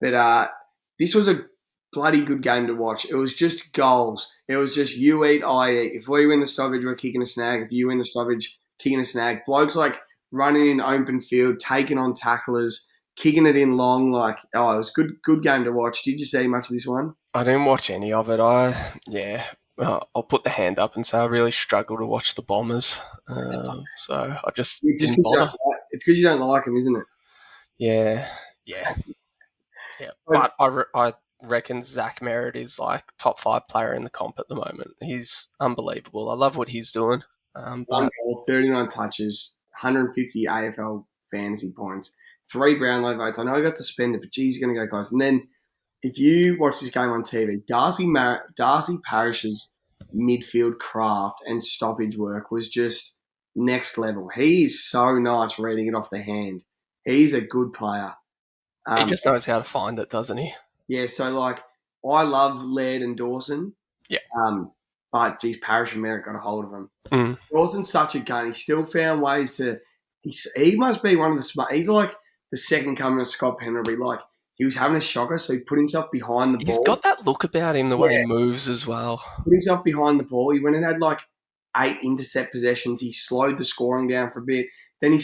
But this was a bloody good game to watch. It was just goals. It was just you eat, I eat. If we win the stoppage, we're kicking a snag. If you win the stoppage, kicking a snag. Blokes like running in open field, taking on tacklers, kicking it in long. Like, it was a good game to watch. Did you see much of this one? I didn't watch any of it. I'll put the hand up and say I really struggle to watch the Bombers. So I just didn't bother. It's because you don't like them, isn't it? Yeah. But I reckon Zach Merritt is like top 5 player in the comp at the moment. He's unbelievable. I love what he's doing. But 39 touches, 150 AFL fantasy points, 3 Brownlow votes. I know I got to spend it, but geez, he's going to go close. And then if you watch this game on TV, Darcy Parish's midfield craft and stoppage work was just next level. He is so nice reading it off the hand. He's a good player. He just knows how to find it, doesn't he? Yeah, so like I love Laird and Dawson. Yeah. But geez, Parish and Merritt got a hold of him. Dawson's such a gun. He still found ways to. He must be one of the smart. He's like the second coming of Scott Penderby. Like, he was having a shocker, so he put himself behind the ball. He's got that look about him, the way he moves as well. Put himself behind the ball. He went and had like 8 intercept possessions. He slowed the scoring down for a bit. Then he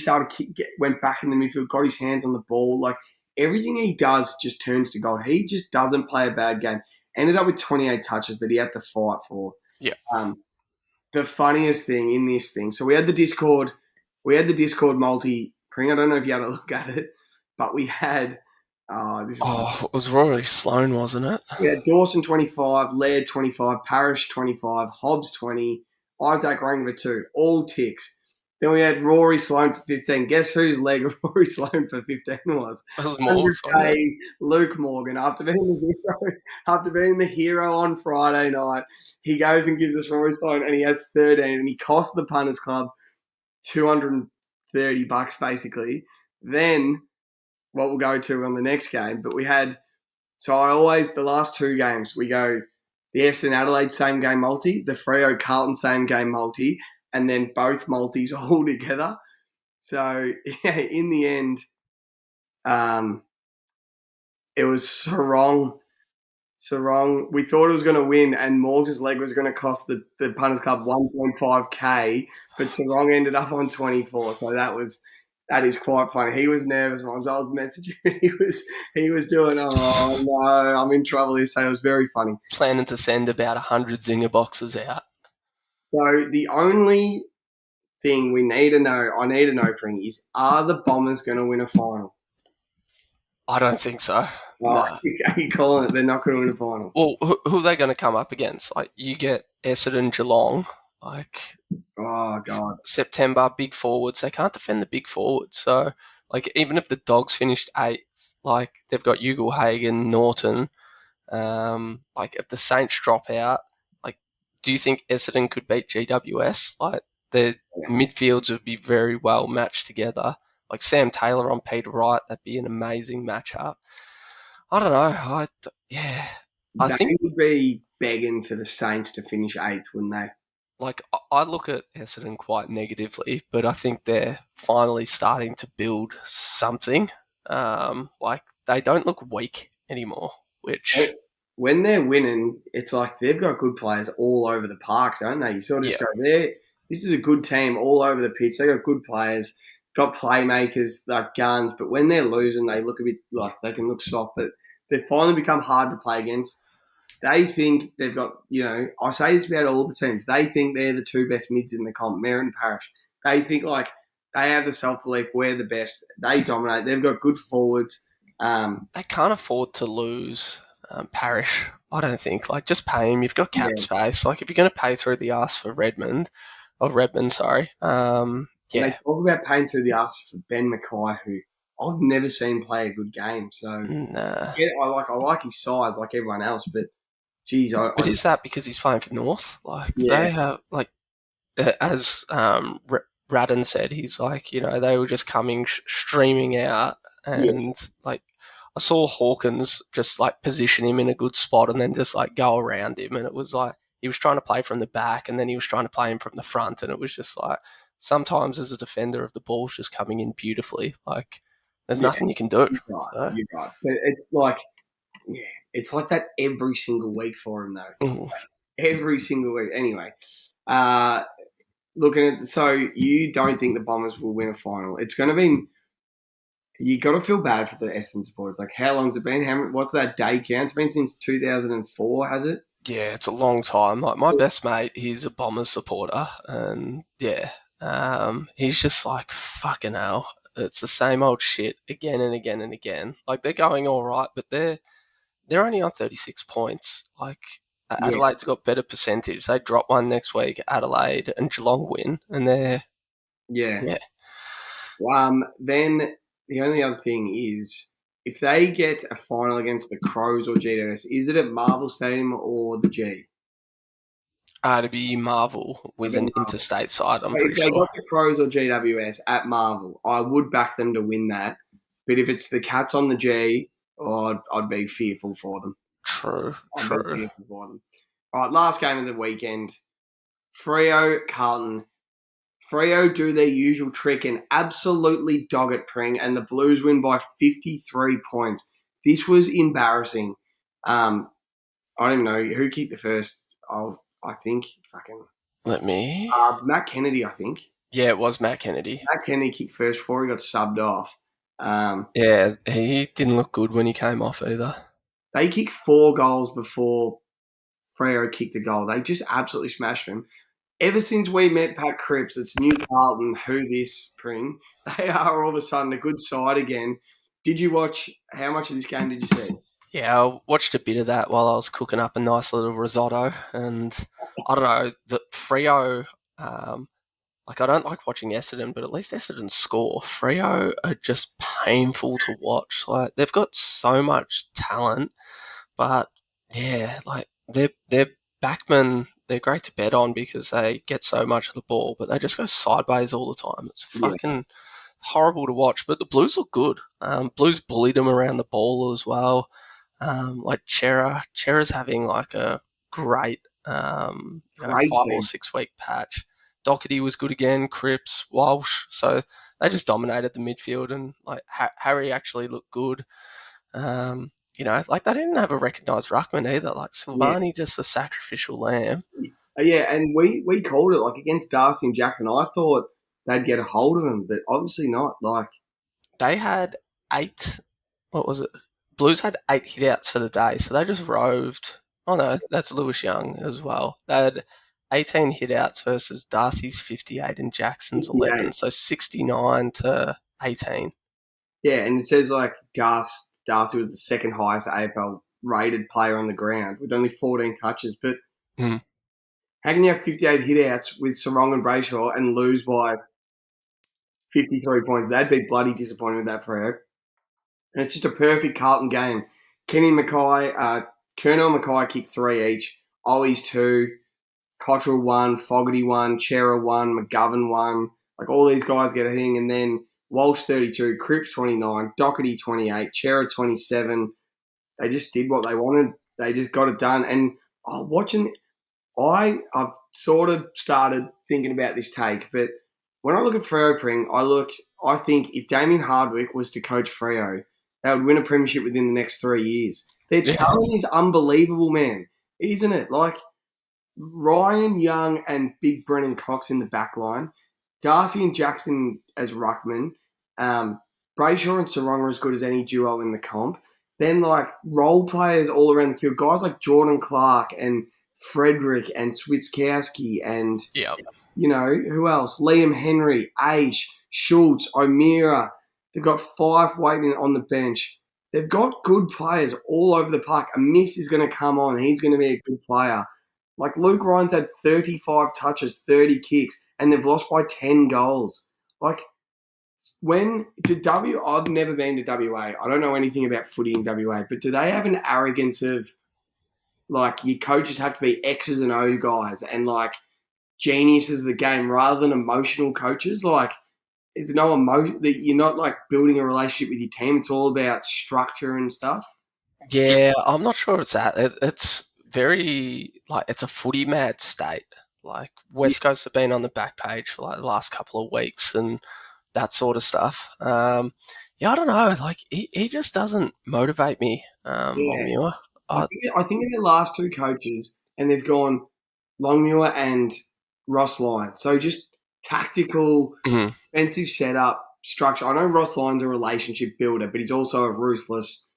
went back in the midfield, got his hands on the ball. Like, everything he does just turns to gold. He just doesn't play a bad game. Ended up with 28 touches that he had to fight for. Yeah. The funniest thing in this thing, so we had the Discord multi. Pring, I don't know if you had a look at it, but we had. It was Rory Sloane, wasn't it? Yeah, Dawson 25, Laird 25, Parish 25, Hobbs 20, Isaac Ranger 2, all ticks. Then we had Rory Sloane for 15. Guess whose leg Rory Sloane for 15 was? It was Morgan's. Luke Morgan. After being the hero on Friday night, he goes and gives us Rory Sloane, and he has 13, and he cost the Punters Club $230 basically. Then what we'll go to on the next game, but we had. So the last 2 games we go the Essendon Adelaide same game multi, the Freo Carlton same game multi, and then both multis all together. So, yeah, in the end, it was Sarong. We thought it was going to win, and Morgan's leg was going to cost the Punters Club 1.5k, but Sarong ended up on 24. So that is quite funny. He was nervous once I was messaging. He was doing, oh no, I'm in trouble here. So it was very funny. Planning to send about 100 Zinger boxes out. So the only thing I need to know, Pring, is are the Bombers going to win a final? I don't think so. Are you calling it they're not going to win a final? Well, who are they going to come up against? Like, you get Essendon, Geelong, like, oh god, September, big forwards. They can't defend the big forwards. So, like, even if the Dogs finished 8th, like, they've got Ugle-Hagan, Norton. Like, if the Saints drop out, like, do you think Essendon could beat GWS? Like, their midfields would be very well matched together. Like, Sam Taylor on Peter Wright, that'd be an amazing matchup. I don't know. I think would be begging for the Saints to finish 8th, wouldn't they? Like, I look at Essendon quite negatively, but I think they're finally starting to build something. Like, they don't look weak anymore, which... When they're winning, it's like they've got good players all over the park, don't they? You sort of just go there. This is a good team all over the pitch. They got good players, got playmakers, like guns. But when they're losing, they look a bit like they can look soft. But they've finally become hard to play against. They think they've got, I say this about all the teams. They think they're the 2 best mids in the comp, Merritt and Parish. They think like they have the self-belief, we're the best. They dominate. They've got good forwards. They can't afford to lose. Parish. I don't think. Like, just pay him. You've got cap Yeah. space. Like, if you're going to pay through the ass for Redmond, sorry. And they Yeah. talk about paying through the ass for Ben Mackay, who I've never seen play a good game. So Nah. yeah, I like his size like everyone else, but geez, But is that because he's playing for North? Like, yeah, they have, like, as Radden said, he's like, they were just coming streaming out, yeah, and like I saw Hawkins just like position him in a good spot and then just like go around him, and it was like he was trying to play from the back and then he was trying to play him from the front, and it was just like sometimes as a defender, if the ball's just coming in beautifully, like there's yeah. nothing you can do. You're right. So, You're right. But it's like, yeah, it's like that every single week for him though. mm. Every single week. Anyway, uh, looking at so you don't think the Bombers will win a final? It's going to be. You got to feel bad for the Essendon supporters. Like, how long's it been? What's that day count? It's been since 2004, has it? Yeah, it's a long time. Like my best mate, he's a Bombers supporter, and yeah, he's just like fucking hell. It's the same old shit again and again and again. Like they're going all right, but they're only on 36 points. Like Yeah, Adelaide's got better percentage. They drop one next week. Adelaide and Geelong win, and they're yeah. yeah. Then the only other thing is if they get a final against the Crows or GWS, is it at Marvel Stadium or the G? To be Marvel with It'll an be Marvel. interstate side, I'm If pretty they sure. got the Crows or GWS at Marvel, I would back them to win that. But if it's the Cats on the G, I'd be fearful for them. True, I'd be true. fearful for them. All right, last game of the weekend. Freo, Carlton. Freo do their usual trick and absolutely dog it, Pring, and the Blues win by 53 points. This was embarrassing. I don't even know who kicked the first. I think fucking Let me. Matt Kennedy. I think Yeah, it was Matt Kennedy. Matt Kennedy kicked first before he got subbed off. Yeah, he didn't look good when he came off either. They kicked 4 goals before Freo kicked a goal. They just absolutely smashed him. Ever since we met Pat Cripps, it's New Carlton, who this, Pring. They are all of a sudden a good side again. Did you watch, how much of this game did you see? Yeah, I watched a bit of that while I was cooking up a nice little risotto, and I don't know, the Freo, like I don't like watching Essendon, but at least Essendon score. Freo are just painful to watch. Like they've got so much talent, but yeah, like their backmen, they're great to bet on because they get so much of the ball, but they just go sideways all the time. It's Yeah, fucking horrible to watch. But the Blues look good. Blues bullied them around the ball as well. Like Chera's having like a great great 5 or 6 week patch. Doherty was good again. Cripps, Walsh, so they just dominated the midfield, and like Harry actually looked good. Like they didn't have a recognised ruckman either. Like Yeah, Silvani, just a sacrificial lamb. yeah, and we called it like against Darcy and Jackson. I thought they'd get a hold of them, but obviously not. Like, They had 8. What was it? Blues had 8 hitouts for the day, so they just roved. Oh no, that's Lewis Young as well. They had 18 hitouts versus Darcy's 58 and Jackson's 58. 11, so 69 to 18. Yeah, and it says like Darcy was the second highest AFL rated player on the ground with only 14 touches. But Mm. how can you have 58 hitouts with Sarong and Brayshaw and lose by 53 points? They'd be bloody disappointed with that for her. And it's just a perfect Carlton game. Kenny Mackay, Colonel Mackay kicked 3 each. Owies 2, Cottrell 1, Fogarty 1, Chera 1, McGovern 1. Like all these guys get a thing. And then Walsh 32, Cripps 29, Doherty 28, Chera 27. They just did what they wanted. They just got it done. And watching, I've sort of started thinking about this take, but when I look at Freo Pring, I think if Damien Hardwick was to coach Freo, they would win a premiership within the next 3 years. Their Yeah. talent is unbelievable, man, isn't it? Like Ryan Young and Big Brennan Cox in the back line, Darcy and Jackson as ruckman, Brayshaw and Sarong are as good as any duo in the comp. Then like role players all around the field, guys like Jordan Clark and Frederick and Switzkowski and Yeah. who else? Liam Henry, Aish, Schultz, O'Meara. They've got 5 waiting on the bench. they've got good players all over the park. A Miss is going to come on. He's going to be a good player. Like Luke Ryan's had 35 touches, 30 kicks, and they've lost by 10 goals. Like, I've never been to WA. I don't know anything about footy in WA, but do they have an arrogance of, like, your coaches have to be X's and O guys and, like, geniuses of the game rather than emotional coaches? Like, there's no emotion that you're not, like, building a relationship with your team. It's all about structure and stuff. Yeah, I'm not sure it's that. It's very, like, it's a footy mad state. Like, West Coast have been on the back page for, like, the last couple of weeks and that sort of stuff. Yeah, I don't know. Like, he just doesn't motivate me, Longmuir. I think of the last two coaches, and they've gone Longmuir and Ross Lyon. So just tactical, defensive setup, structure. I know Ross Lyon's a relationship builder, but he's also a ruthless.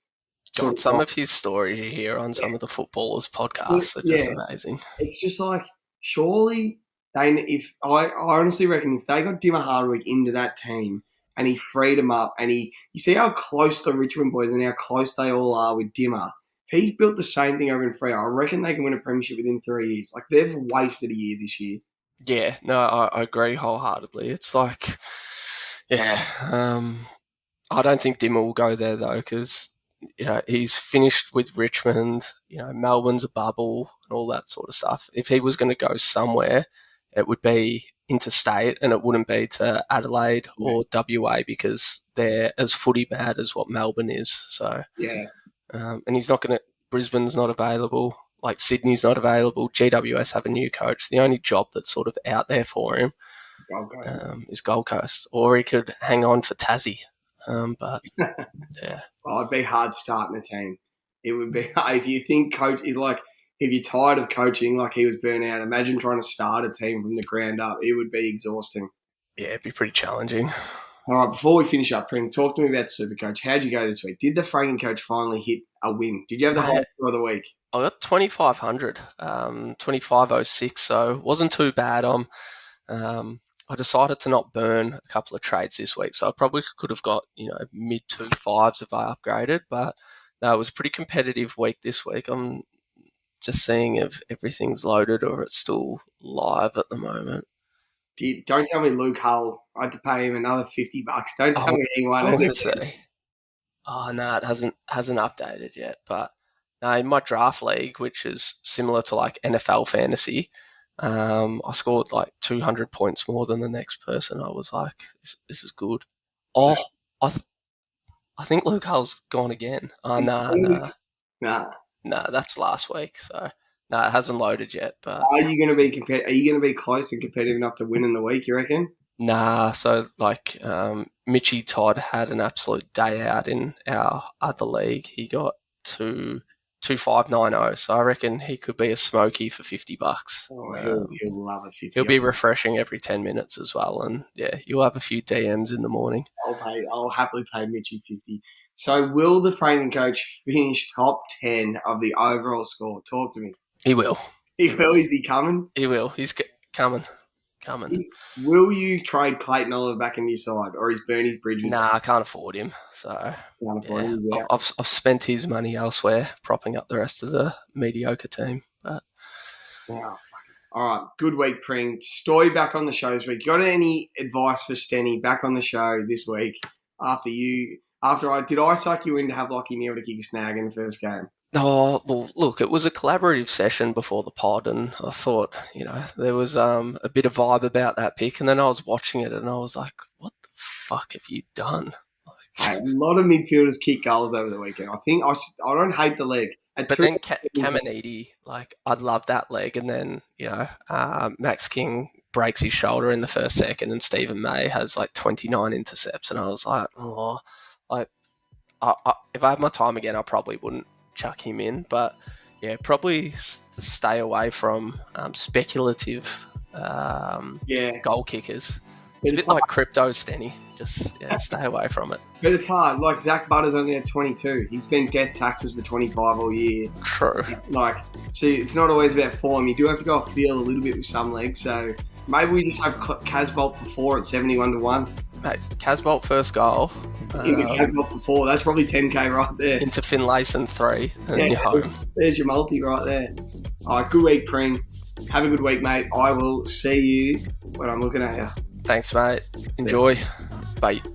God, some of his stories you hear on some of the footballers' podcasts are just amazing. It's just like, surely I honestly reckon if they got Dimmer Hardwick into that team and he freed him up, and you see how close the Richmond boys and how close they all are with Dimmer. If he's built the same thing over in Freo, I reckon they can win a premiership within 3 years. Like, they've wasted a year this year. Yeah, no, I agree wholeheartedly. It's like, I don't think Dimmer will go there though, because he's finished with Richmond. Melbourne's a bubble and all that sort of stuff. If he was going to go somewhere, it would be interstate, and it wouldn't be to Adelaide or WA because they're as footy mad as what Melbourne is. So and he's not going to. Brisbane's not available. Like, Sydney's not available. GWS have a new coach. The only job that's sort of out there for him is Gold Coast, or he could hang on for Tassie. But yeah, well, it'd be hard starting a team. It would be if you think coach is like, if you're tired of coaching, like he was burnt out. Imagine trying to start a team from the ground up. It would be exhausting. Yeah, it'd be pretty challenging. All right, before we finish up, Pring, talk to me about Supercoach. How'd you go this week? Did the Frankencoach finally hit a win? Did you have the highest score of the week? I got 2,500, 2,506, so it wasn't too bad. I decided to not burn a couple of trades this week, so I probably could have got mid 2.5s if I upgraded, but no, it was a pretty competitive week this week. I'm just seeing if everything's loaded or it's still live at the moment. Don't tell me Luke Hull. I had to pay him another $50. Don't tell me anyone. Oh no, it hasn't updated yet. But no, in my draft league, which is similar to like NFL fantasy, I scored like 200 points more than the next person. I was like, this is good. Oh, I think Luke Hull's gone again. Oh, nah, that's last week. So no, it hasn't loaded yet. But are you going to be Are you going to be close and competitive enough to win in the week? You reckon? Nah. So like, Mitchie Todd had an absolute day out in our other league. He got 2,590. So I reckon he could be a smoky for $50. Oh, he'll love a 50. He'll be refreshing every 10 minutes as well, and yeah, you'll have a few DMs in the morning. I'll happily pay Mitchie 50. So will the Frankencoach finish top 10 of the overall score? Talk to me. He will. He will. Is he coming? He will. He's coming. Will you trade Clayton Oliver back in your side, or is Bernie's bridge? Nah, I can't afford him. So I've spent his money elsewhere, propping up the rest of the mediocre team. But wow. All right, good week, Pring. Stoy back on the show this week. Got any advice for Stenny back on the show this week? Did I suck you in to have Lockie Neal to kick a snag in the first game? Oh, well, look, it was a collaborative session before the pod, and I thought, there was a bit of vibe about that pick, and then I was watching it, and I was like, what the fuck have you done? A lot of midfielders kick goals over the weekend. I think I don't hate the leg. But then Caminiti, I'd love that leg, and then, Max King breaks his shoulder in the first second, and Stephen May has 29 intercepts, and I was like, if I had my time again, I probably wouldn't chuck him in, but yeah, probably stay away from speculative goal kickers. It's a bit like crypto, Stenny. Just stay away from it. But it's hard. Like, Zach Butter's only at 22. He's been death taxes for 25 all year. True. It's not always about form. You do have to go off field a little bit with some legs. So maybe we just have Casbolt for 4 at 71-1. Mate, Casbolt first goal. into Casbolt before. That's probably 10K right there. Into Finlayson 3, and Yeah, you're home. there's your multi right there. All right, good week, Pring. Have a good week, mate. I will see you when I'm looking at you. Thanks, mate. Enjoy. Bye.